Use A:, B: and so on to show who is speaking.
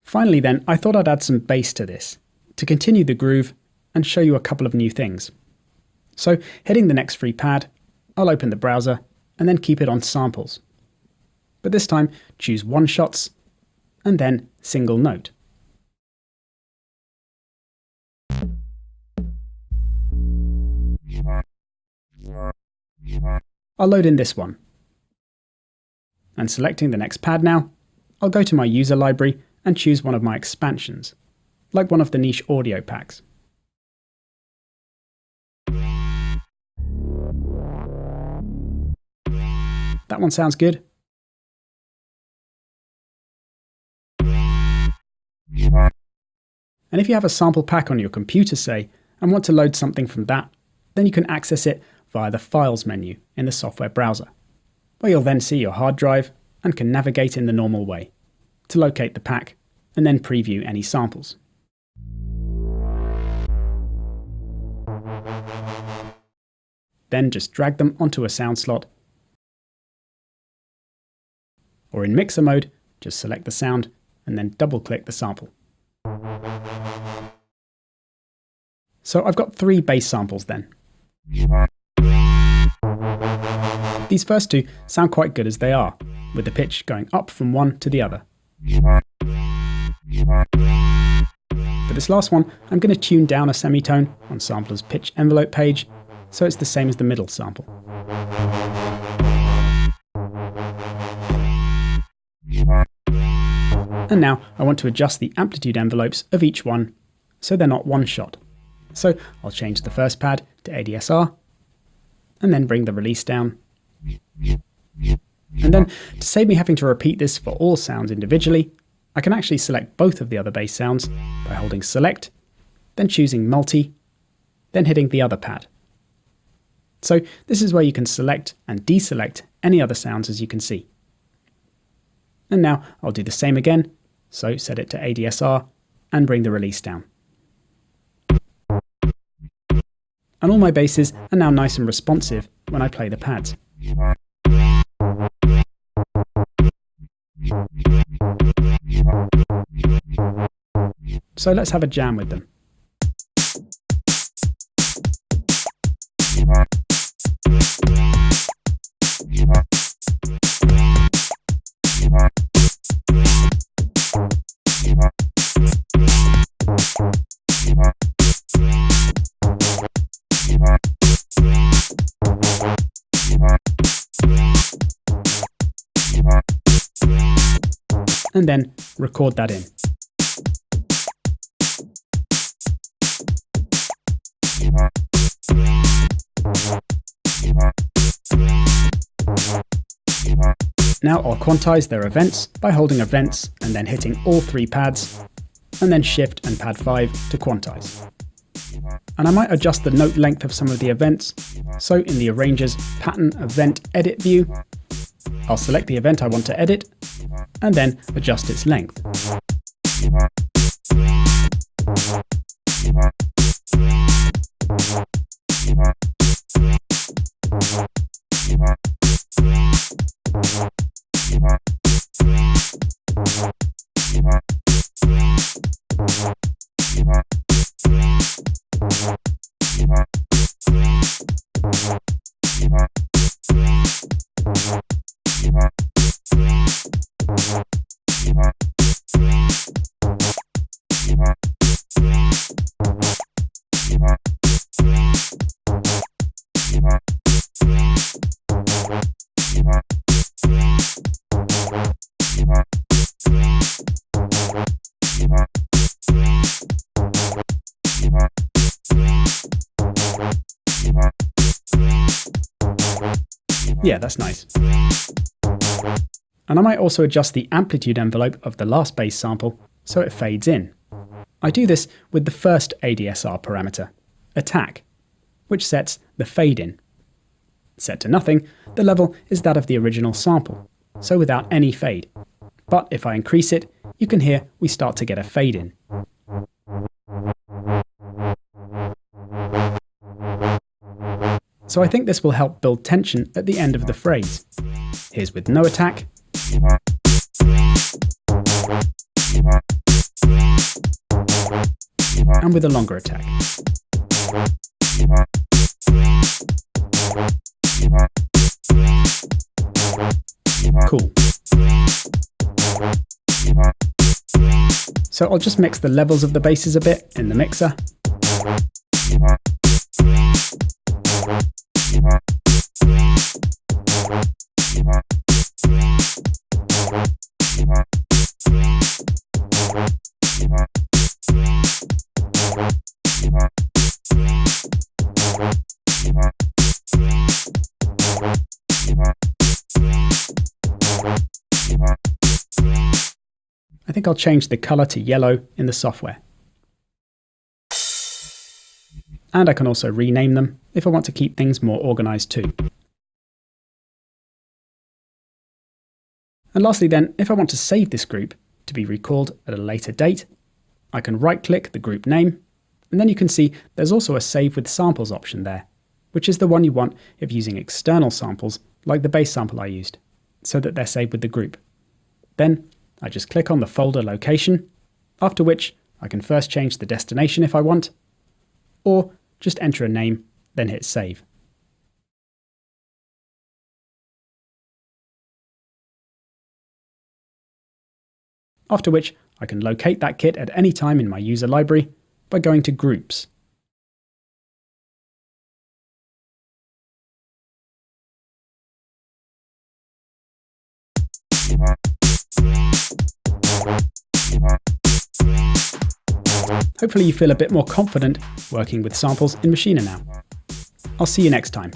A: Finally then, I thought I'd add some bass to this, to continue the groove and show you a couple of new things. So hitting the next free pad, I'll open the browser and then keep it on samples. But this time choose one shots and then single note. I'll load in this one. And selecting the next pad now, I'll go to my user library and choose one of my expansions, like one of the niche audio packs. That one sounds good. And if you have a sample pack on your computer, say, and want to load something from that, then you can access it via the Files menu in the software browser, where you'll then see your hard drive and can navigate in the normal way to locate the pack and then preview any samples. Then just drag them onto a sound slot, or in mixer mode, just select the sound and then double-click the sample. So I've got 3 bass samples then. These first 2 sound quite good as they are, with the pitch going up from one to the other. For this last one, I'm going to tune down a semitone on Sampler's pitch envelope page, so it's the same as the middle sample. And now I want to adjust the amplitude envelopes of each one so they're not one shot. So I'll change the first pad to ADSR and then bring the release down. And then to save me having to repeat this for all sounds individually, I can actually select both of the other bass sounds by holding select, then choosing multi, then hitting the other pad. So this is where you can select and deselect any other sounds, as you can see. And now I'll do the same again, so set it to ADSR and bring the release down. And all my basses are now nice and responsive when I play the pads. So let's have a jam with them. And then record that in. Now I'll quantize their events by holding events and then hitting all 3 pads, and then shift and pad 5 to quantize. And I might adjust the note length of some of the events, so in the Arranger's Pattern Event Edit view, I'll select the event I want to edit, and then adjust its length. Yeah, that's nice. And I might also adjust the amplitude envelope of the last bass sample so it fades in. I do this with the first ADSR parameter, attack, which sets the fade in. Set to nothing, the level is that of the original sample, so without any fade. But if I increase it, you can hear we start to get a fade in. So I think this will help build tension at the end of the phrase. Here's with no attack. and with a longer attack. Cool. So I'll just mix the levels of the basses a bit in the mixer. I think I'll change the color to yellow in the software. And I can also rename them if I want to keep things more organized too. And lastly then, if I want to save this group to be recalled at a later date, I can right-click the group name, and then you can see there's also a Save with Samples option there, which is the one you want if using external samples like the bass sample I used, so that they're saved with the group. Then I just click on the folder location, after which I can first change the destination if I want, or just enter a name, then hit save. After which I can locate that kit at any time in my user library by going to Groups. Hopefully you feel a bit more confident working with samples in Maschine now. I'll see you next time.